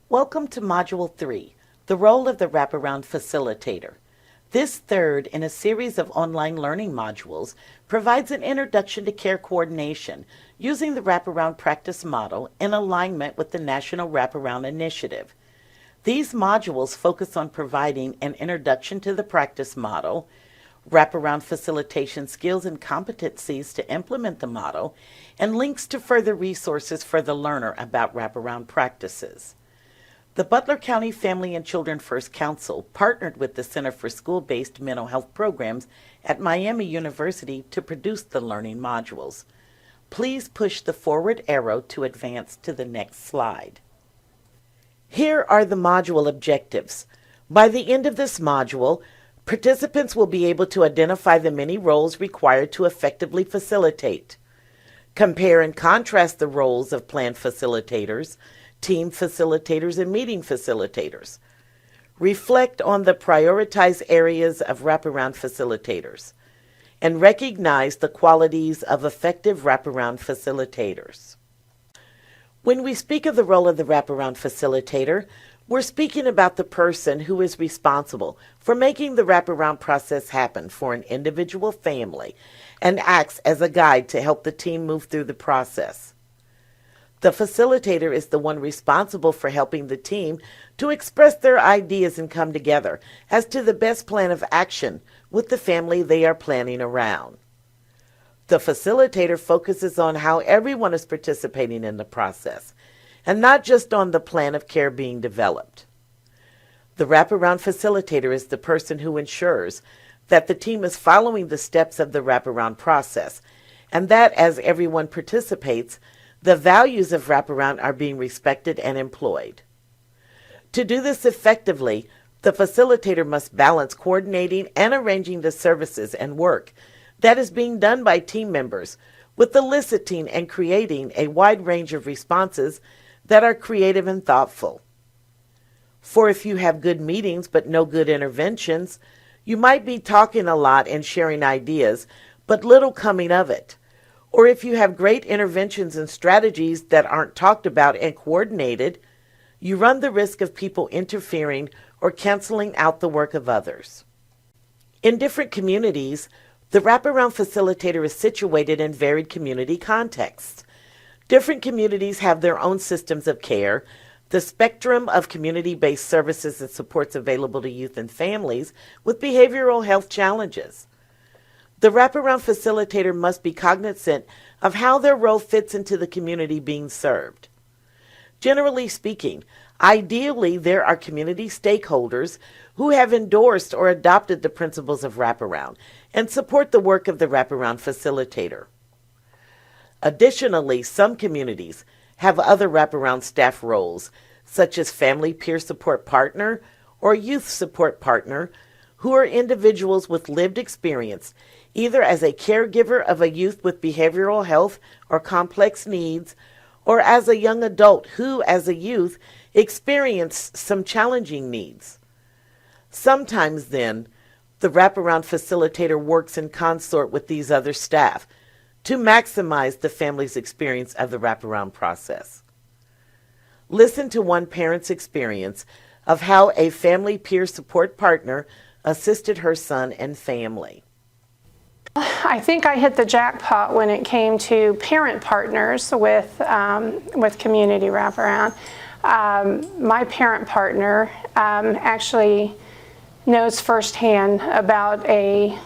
Welcome to Module 3, the role of the Wraparound Facilitator. This third in a series of online learning modules provides an introduction to care coordination using the Wraparound practice model in alignment with the National Wraparound Initiative. These modules focus on providing an introduction to the practice model, wraparound facilitation skills and competencies to implement the model, and links to further resources for the learner about wraparound practices. The Butler County Family and Children First Council partnered with the Center for School-Based Mental Health Programs at Miami University to produce the learning modules. Please push the forward arrow to advance to the next slide. Here are the module objectives. By the end of this module, participants will be able to identify the many roles required to effectively facilitate, compare and contrast the roles of planned facilitators, team facilitators, and meeting facilitators, reflect on the prioritized areas of wraparound facilitators, and recognize the qualities of effective wraparound facilitators. When we speak of the role of the wraparound facilitator, we're speaking about the person who is responsible for making the wraparound process happen for an individual family and acts as a guide to help the team move through the process. The facilitator is the one responsible for helping the team to express their ideas and come together as to the best plan of action with the family they are planning around. The facilitator focuses on how everyone is participating in the process, and not just on the plan of care being developed. The wraparound facilitator is the person who ensures that the team is following the steps of the wraparound process, and that as everyone participates, the values of wraparound are being respected and employed. To do this effectively, the facilitator must balance coordinating and arranging the services and work that is being done by team members with eliciting and creating a wide range of responses that are creative and thoughtful. For if you have good meetings but no good interventions, you might be talking a lot and sharing ideas, but little coming of it. Or if you have great interventions and strategies that aren't talked about and coordinated, you run the risk of people interfering or canceling out the work of others. In different communities, the wraparound facilitator is situated in varied community contexts. Different communities have their own systems of care, the spectrum of community-based services and supports available to youth and families with behavioral health challenges. The wraparound facilitator must be cognizant of how their role fits into the community being served. Generally speaking, ideally there are community stakeholders who have endorsed or adopted the principles of wraparound and support the work of the wraparound facilitator. Additionally, some communities have other wraparound staff roles, such as family peer support partner or youth support partner, who are individuals with lived experience, either as a caregiver of a youth with behavioral health or complex needs, or as a young adult who, as a youth, experienced some challenging needs. Sometimes, then, the wraparound facilitator works in consort with these other staff to maximize the family's experience of the wraparound process. Listen to one parent's experience of how a family peer support partner assisted her son and family. I think I hit the jackpot when it came to parent partners with community wraparound. My parent partner actually knows firsthand about a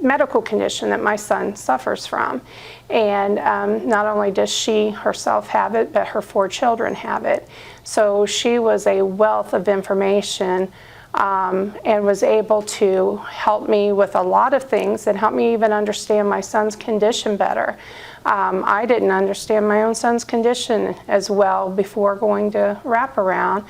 medical condition that my son suffers from. And not only does she herself have it, but her 4 children have it. So she was a wealth of information and was able to help me with a lot of things and help me even understand my son's condition better. I didn't understand my own son's condition as well before going to wraparound,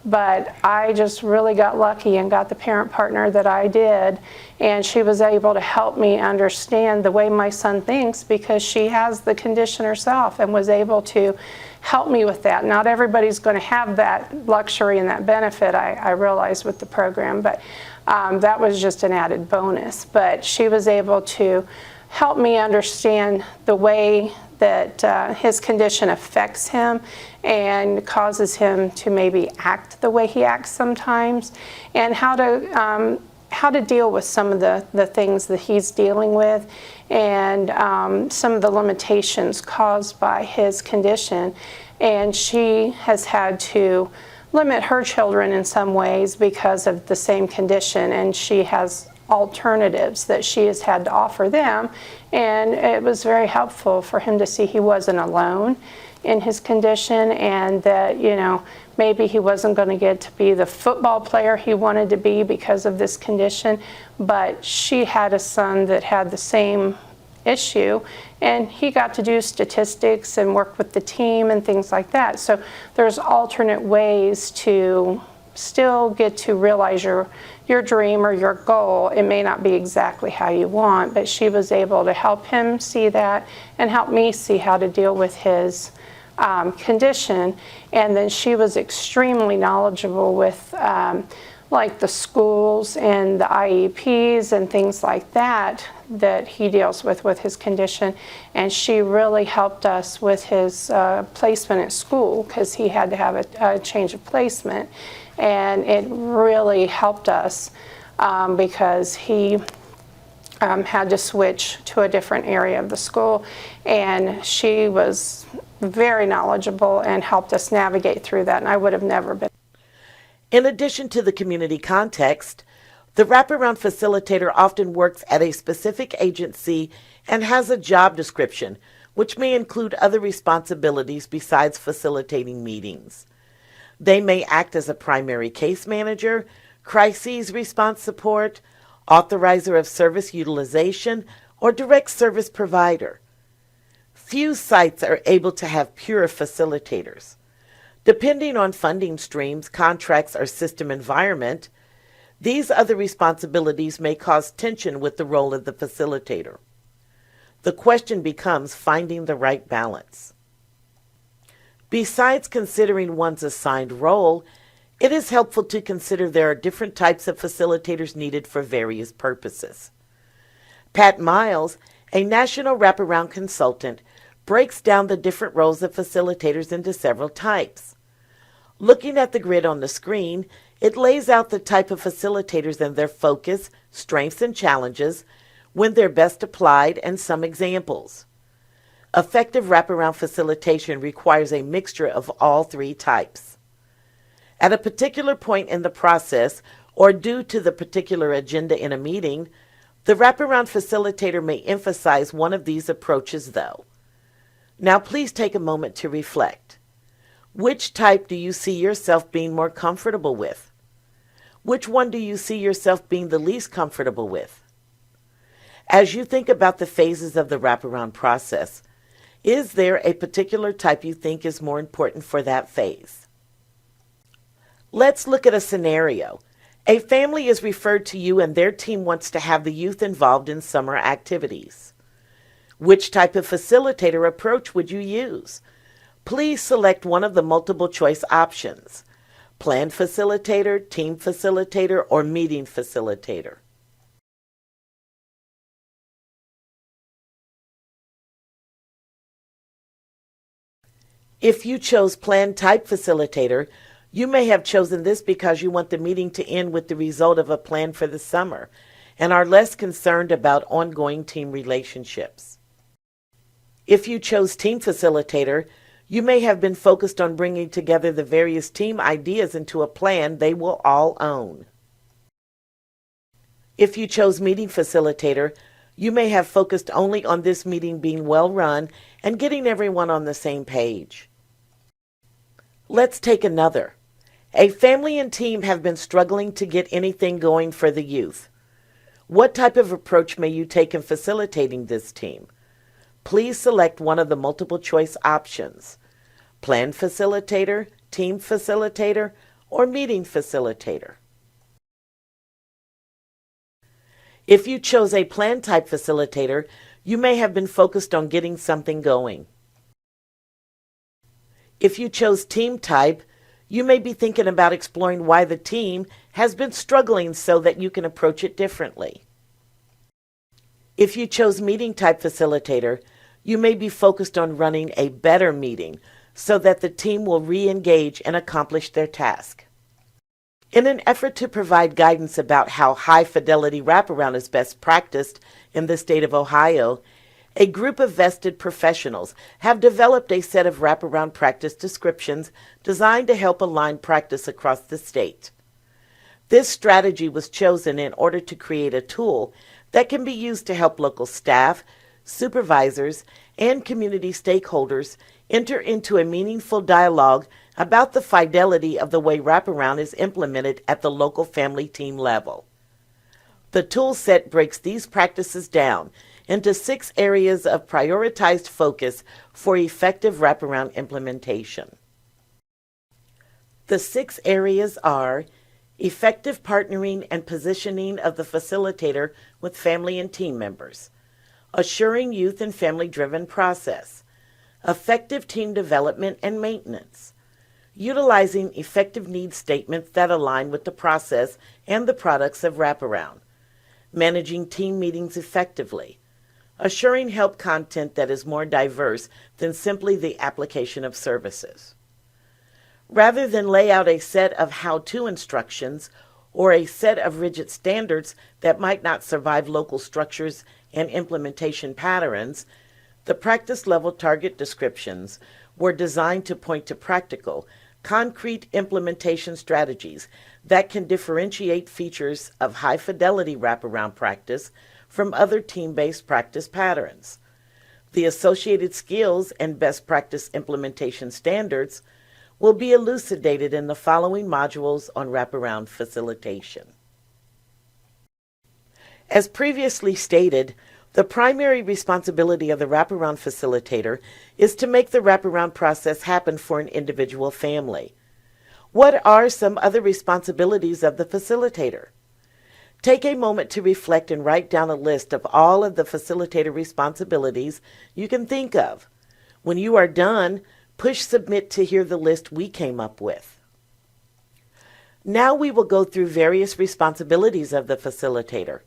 but I just really got lucky and got the parent partner that I did, and she was able to help me understand the way my son thinks because she has the condition herself and was able to help me with that. Not everybody's going to have that luxury and that benefit, I realized with the program, but that was just an added bonus. But she was able to help me understand the way that his condition affects him and causes him to maybe act the way he acts sometimes, and how to deal with some of the things that he's dealing with, and some of the limitations caused by his condition. And she has had to limit her children in some ways because of the same condition, and she has alternatives that she has had to offer them. And it was very helpful for him to see he wasn't alone in his condition, and that, you know, maybe he wasn't going to get to be the football player he wanted to be because of this condition, but she had a son that had the same issue, and he got to do statistics and work with the team and things like that. So there's alternate ways to still get to realize your dream or your goal. It may not be exactly how you want, but she was able to help him see that and help me see how to deal with his condition. And then she was extremely knowledgeable with like the schools and the IEPs and things like that that he deals with his condition. And she really helped us with his placement at school, because he had to have a change of placement. And it really helped us because he had to switch to a different area of the school. And she was very knowledgeable and helped us navigate through that. And I would have never been. In addition to the community context, the wraparound facilitator often works at a specific agency and has a job description, which may include other responsibilities besides facilitating meetings. They may act as a primary case manager, crises response support, authorizer of service utilization, or direct service provider. Few sites are able to have pure facilitators. Depending on funding streams, contracts, or system environment, these other responsibilities may cause tension with the role of the facilitator. The question becomes finding the right balance. Besides considering one's assigned role, it is helpful to consider there are different types of facilitators needed for various purposes. Pat Miles, a national wraparound consultant, breaks down the different roles of facilitators into several types. Looking at the grid on the screen, it lays out the type of facilitators and their focus, strengths, and challenges, when they're best applied, and some examples. Effective wraparound facilitation requires a mixture of all three types. At a particular point in the process, or due to the particular agenda in a meeting, the wraparound facilitator may emphasize one of these approaches, though. Now please take a moment to reflect. Which type do you see yourself being more comfortable with? Which one do you see yourself being the least comfortable with? As you think about the phases of the wraparound process, is there a particular type you think is more important for that phase? Let's look at a scenario. A family is referred to you and their team wants to have the youth involved in summer activities. Which type of facilitator approach would you use? Please select one of the multiple choice options: plan facilitator, team facilitator, or meeting facilitator. If you chose plan type facilitator, you may have chosen this because you want the meeting to end with the result of a plan for the summer and are less concerned about ongoing team relationships. If you chose team facilitator, you may have been focused on bringing together the various team ideas into a plan they will all own. If you chose meeting facilitator, you may have focused only on this meeting being well run and getting everyone on the same page. Let's take another. A family and team have been struggling to get anything going for the youth. What type of approach may you take in facilitating this team? Please select one of the multiple choice options: plan facilitator, team facilitator, or meeting facilitator. If you chose a plan type facilitator, you may have been focused on getting something going. If you chose team type, you may be thinking about exploring why the team has been struggling so that you can approach it differently. If you chose meeting type facilitator, You may be focused on running a better meeting so that the team will re-engage and accomplish their task. In an effort to provide guidance about how high-fidelity wraparound is best practiced in the state of Ohio, a group of vested professionals have developed a set of wraparound practice descriptions designed to help align practice across the state. This strategy was chosen in order to create a tool that can be used to help local staff, supervisors, and community stakeholders enter into a meaningful dialogue about the fidelity of the way wraparound is implemented at the local family team level. The tool set breaks these practices down into 6 areas of prioritized focus for effective wraparound implementation. The 6 areas are effective partnering and positioning of the facilitator with family and team members, assuring youth and family-driven process, effective team development and maintenance, utilizing effective needs statements that align with the process and the products of wraparound, managing team meetings effectively, assuring help content that is more diverse than simply the application of services. Rather than lay out a set of how-to instructions or a set of rigid standards that might not survive local structures and implementation patterns, the practice-level target descriptions were designed to point to practical, concrete implementation strategies that can differentiate features of high-fidelity wraparound practice from other team-based practice patterns. The associated skills and best practice implementation standards will be elucidated in the following modules on wraparound facilitation. As previously stated, the primary responsibility of the wraparound facilitator is to make the wraparound process happen for an individual family. What are some other responsibilities of the facilitator? Take a moment to reflect and write down a list of all of the facilitator responsibilities you can think of. When you are done, push submit to hear the list we came up with. Now we will go through various responsibilities of the facilitator.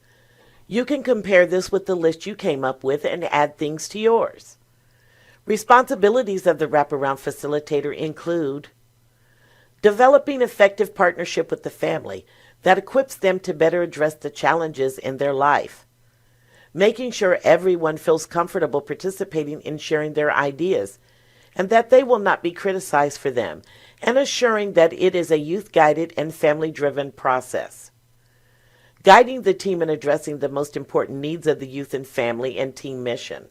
You can compare this with the list you came up with and add things to yours. Responsibilities of the wraparound facilitator include developing effective partnership with the family that equips them to better address the challenges in their life, making sure everyone feels comfortable participating in sharing their ideas and that they will not be criticized for them, and assuring that it is a youth-guided and family-driven process. Guiding the team in addressing the most important needs of the youth and family and team mission,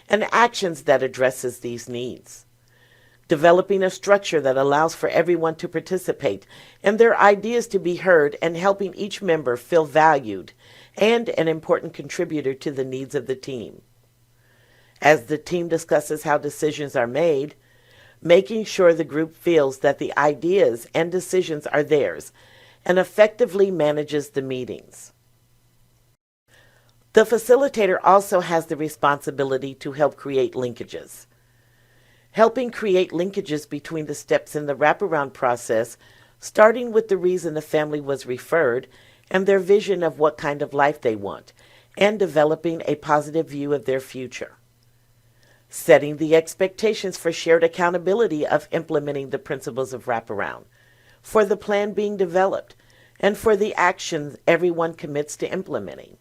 and actions that addresses these needs. Developing a structure that allows for everyone to participate and their ideas to be heard, and helping each member feel valued and an important contributor to the needs of the team. As the team discusses how decisions are made, making sure the group feels that the ideas and decisions are theirs and effectively manages the meetings. The facilitator also has the responsibility to help create linkages. Helping create linkages between the steps in the wraparound process, starting with the reason the family was referred and their vision of what kind of life they want, and developing a positive view of their future. Setting the expectations for shared accountability of implementing the principles of wraparound, for the plan being developed, and for the actions everyone commits to implementing.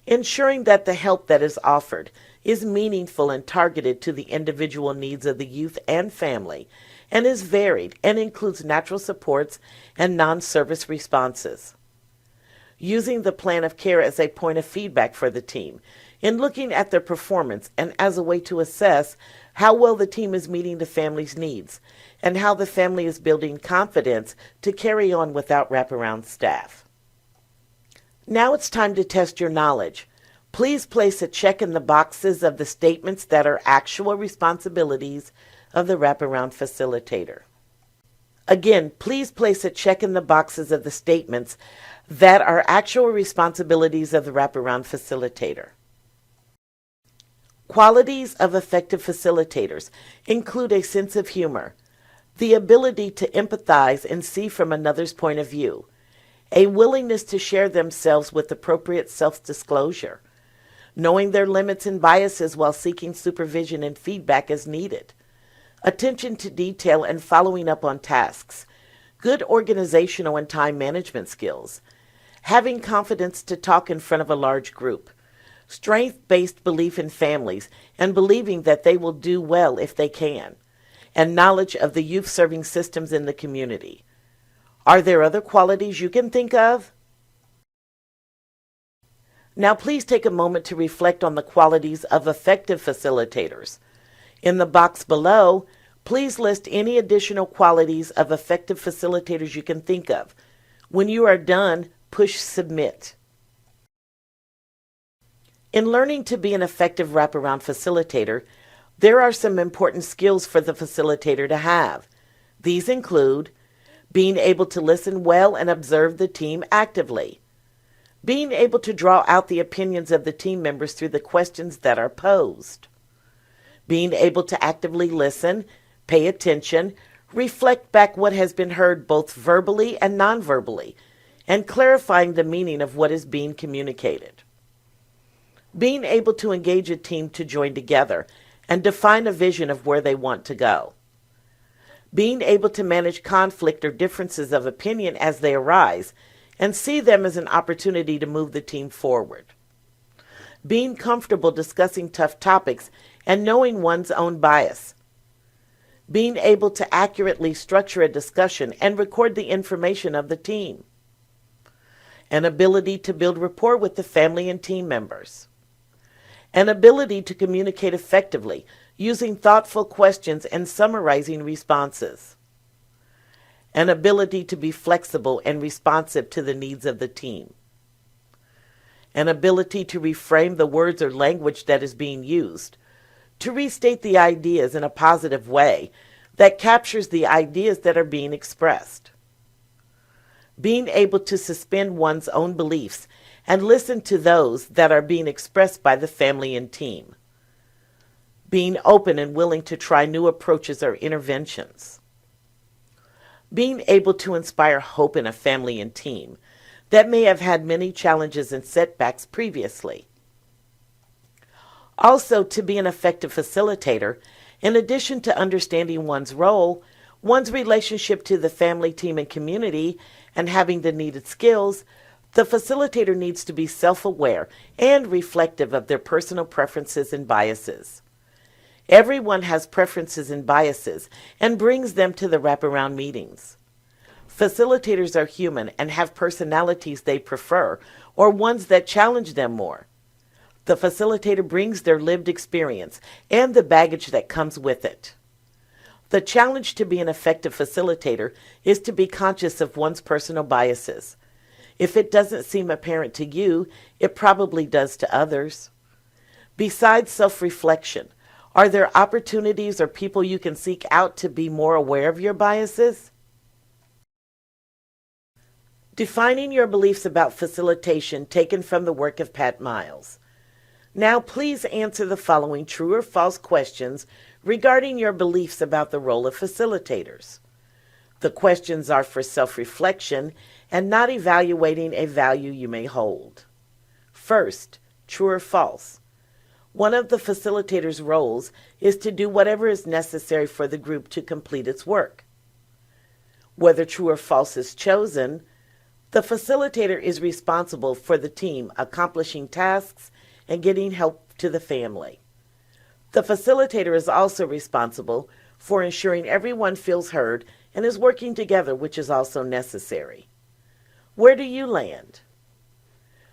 Ensuring that the help that is offered is meaningful and targeted to the individual needs of the youth and family, and is varied and includes natural supports and non-service responses. Using the plan of care as a point of feedback for the team, in looking at their performance and as a way to assess how well the team is meeting the family's needs and how the family is building confidence to carry on without wraparound staff. Now it's time to test your knowledge. Please place a check in the boxes of the statements that are actual responsibilities of the wraparound facilitator. Again, please place a check in the boxes of the statements that are actual responsibilities of the wraparound facilitator. Qualities of effective facilitators include a sense of humor, the ability to empathize and see from another's point of view, a willingness to share themselves with appropriate self-disclosure, knowing their limits and biases while seeking supervision and feedback as needed, attention to detail and following up on tasks, good organizational and time management skills, having confidence to talk in front of a large group, strength-based belief in families and believing that they will do well if they can, and knowledge of the youth serving systems in the community. Are there other qualities you can think of? Now please take a moment to reflect on the qualities of effective facilitators. In the box below, please list any additional qualities of effective facilitators you can think of. When you are done, push submit. In learning to be an effective wraparound facilitator, there are some important skills for the facilitator to have. These include being able to listen well and observe the team actively, being able to draw out the opinions of the team members through the questions that are posed, being able to actively listen, pay attention, reflect back what has been heard both verbally and non-verbally, and clarifying the meaning of what is being communicated. Being able to engage a team to join together and define a vision of where they want to go. Being able to manage conflict or differences of opinion as they arise and see them as an opportunity to move the team forward. Being comfortable discussing tough topics and knowing one's own bias. Being able to accurately structure a discussion and record the information of the team. An ability to build rapport with the family and team members. An ability to communicate effectively using thoughtful questions and summarizing responses. An ability to be flexible and responsive to the needs of the team. An ability to reframe the words or language that is being used, to restate the ideas in a positive way that captures the ideas that are being expressed. Being able to suspend one's own beliefs and listen to those that are being expressed by the family and team. Being open and willing to try new approaches or interventions. Being able to inspire hope in a family and team that may have had many challenges and setbacks previously. Also, to be an effective facilitator, in addition to understanding one's role, one's relationship to the family, team, and community, and having the needed skills, the facilitator needs to be self-aware and reflective of their personal preferences and biases. Everyone has preferences and biases and brings them to the wraparound meetings. Facilitators are human and have personalities they prefer or ones that challenge them more. The facilitator brings their lived experience and the baggage that comes with it. The challenge to be an effective facilitator is to be conscious of one's personal biases. If it doesn't seem apparent to you, it probably does to others. Besides self-reflection, are there opportunities or people you can seek out to be more aware of your biases? Defining your beliefs about facilitation taken from the work of Pat Miles. Now please answer the following true or false questions regarding your beliefs about the role of facilitators. The questions are for self-reflection and not evaluating a value you may hold. First, true or false? One of the facilitator's roles is to do whatever is necessary for the group to complete its work. Whether true or false is chosen, the facilitator is responsible for the team accomplishing tasks and getting help to the family. The facilitator is also responsible for ensuring everyone feels heard and is working together, which is also necessary. Where do you land?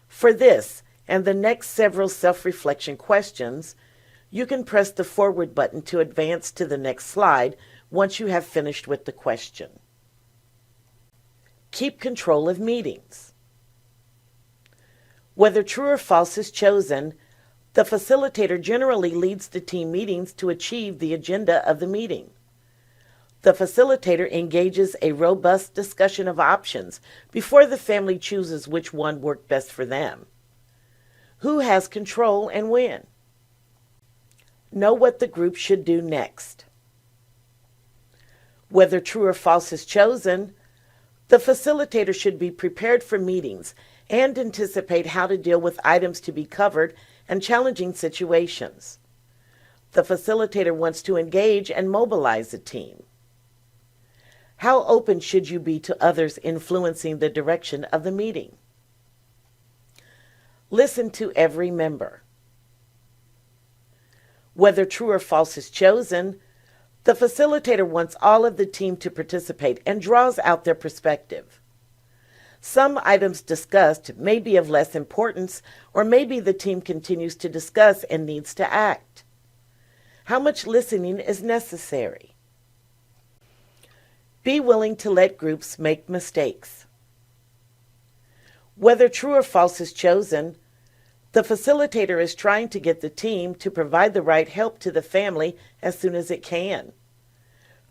For this and the next several self-reflection questions, you can press the forward button to advance to the next slide once you have finished with the question. Keep control of meetings. Whether true or false is chosen, the facilitator generally leads the team meetings to achieve the agenda of the meeting. The facilitator engages a robust discussion of options before the family chooses which one worked best for them. Who has control and when? Know what the group should do next. Whether true or false is chosen, the facilitator should be prepared for meetings and anticipate how to deal with items to be covered and challenging situations. The facilitator wants to engage and mobilize the team. How open should you be to others influencing the direction of the meeting? Listen to every member. Whether true or false is chosen, the facilitator wants all of the team to participate and draws out their perspective. Some items discussed may be of less importance, or maybe the team continues to discuss and needs to act. How much listening is necessary? Be willing to let groups make mistakes. Whether true or false is chosen, the facilitator is trying to get the team to provide the right help to the family as soon as it can.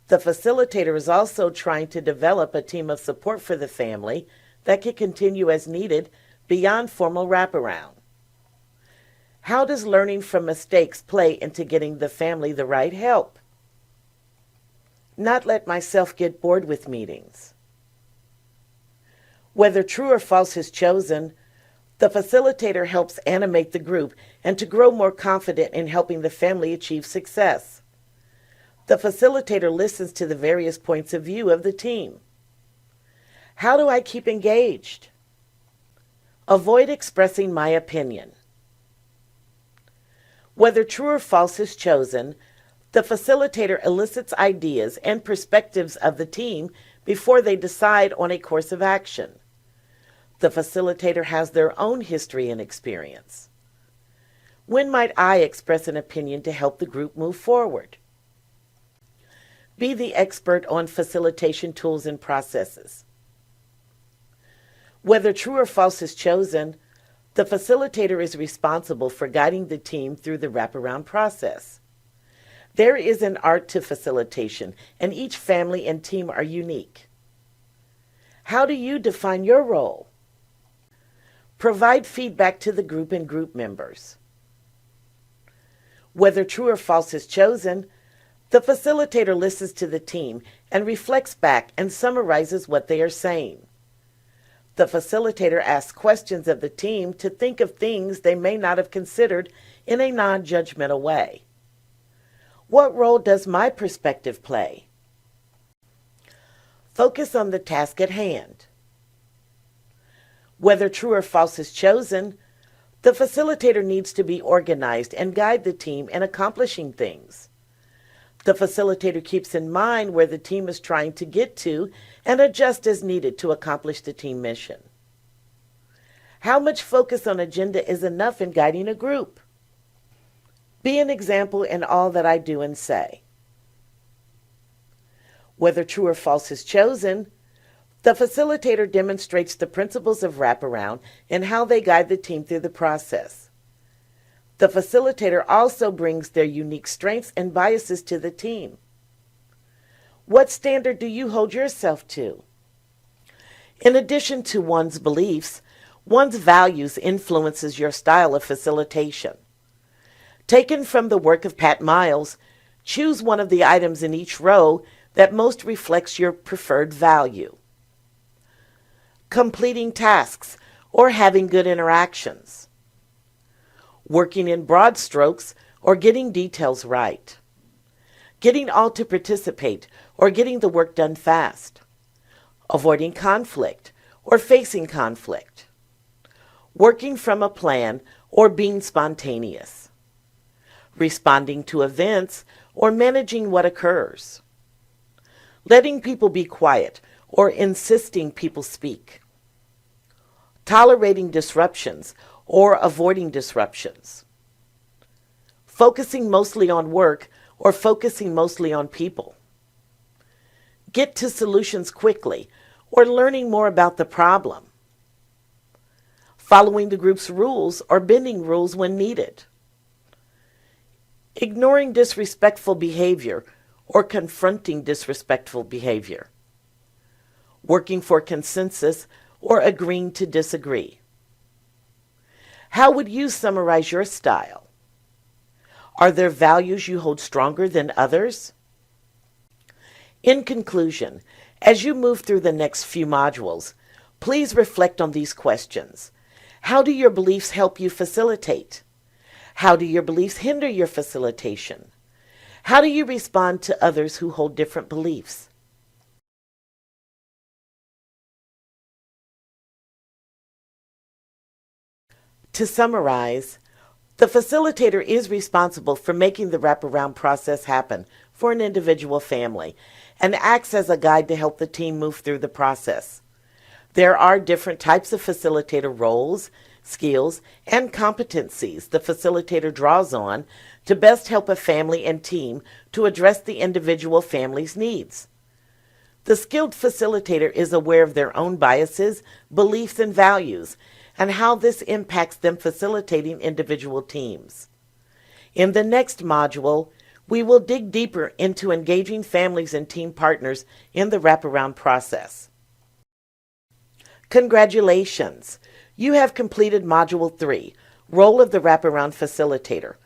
The facilitator is also trying to develop a team of support for the family that can continue as needed beyond formal wraparound. How does learning from mistakes play into getting the family the right help? Not let myself get bored with meetings. Whether true or false is chosen, the facilitator helps animate the group and to grow more confident in helping the family achieve success. The facilitator listens to the various points of view of the team. How do I keep engaged? Avoid expressing my opinion. Whether true or false is chosen, the facilitator elicits ideas and perspectives of the team before they decide on a course of action. The facilitator has their own history and experience. When might I express an opinion to help the group move forward? Be the expert on facilitation tools and processes. Whether true or false is chosen, the facilitator is responsible for guiding the team through the wraparound process. There is an art to facilitation, and each family and team are unique. How do you define your role? Provide feedback to the group and group members. Whether true or false is chosen, the facilitator listens to the team and reflects back and summarizes what they are saying. The facilitator asks questions of the team to think of things they may not have considered in a non-judgmental way. What role does my perspective play? Focus on the task at hand. Whether true or false is chosen, the facilitator needs to be organized and guide the team in accomplishing things. The facilitator keeps in mind where the team is trying to get to and adjusts as needed to accomplish the team mission. How much focus on agenda is enough in guiding a group? Be an example in all that I do and say. Whether true or false is chosen, the facilitator demonstrates the principles of wraparound and how they guide the team through the process. The facilitator also brings their unique strengths and biases to the team. What standard do you hold yourself to? In addition to one's beliefs, one's values influences your style of facilitation. Taken from the work of Pat Miles, choose one of the items in each row that most reflects your preferred value. Completing tasks or having good interactions. Working in broad strokes or getting details right. Getting all to participate or getting the work done fast. Avoiding conflict or facing conflict. Working from a plan or being spontaneous. Responding to events or managing what occurs. Letting people be quiet or insisting people speak. Tolerating disruptions or avoiding disruptions. Focusing mostly on work or focusing mostly on people. Get to solutions quickly or learning more about the problem. Following the group's rules or bending rules when needed. Ignoring disrespectful behavior or confronting disrespectful behavior. Working for consensus or agreeing to disagree. How would you summarize your style? Are there values you hold stronger than others? In conclusion, as you move through the next few modules, Please reflect on these questions. How do your beliefs help you facilitate? How do your beliefs hinder your facilitation? How do you respond to others who hold different beliefs? To summarize, the facilitator is responsible for making the wraparound process happen for an individual family and acts as a guide to help the team move through the process. There are different types of facilitator roles, skills, and competencies the facilitator draws on to best help a family and team to address the individual family's needs. The skilled facilitator is aware of their own biases, beliefs, and values, and how this impacts them facilitating individual teams. In the next module, we will dig deeper into engaging families and team partners in the wraparound process. Congratulations! You have completed Module 3, Role of the Wraparound Facilitator.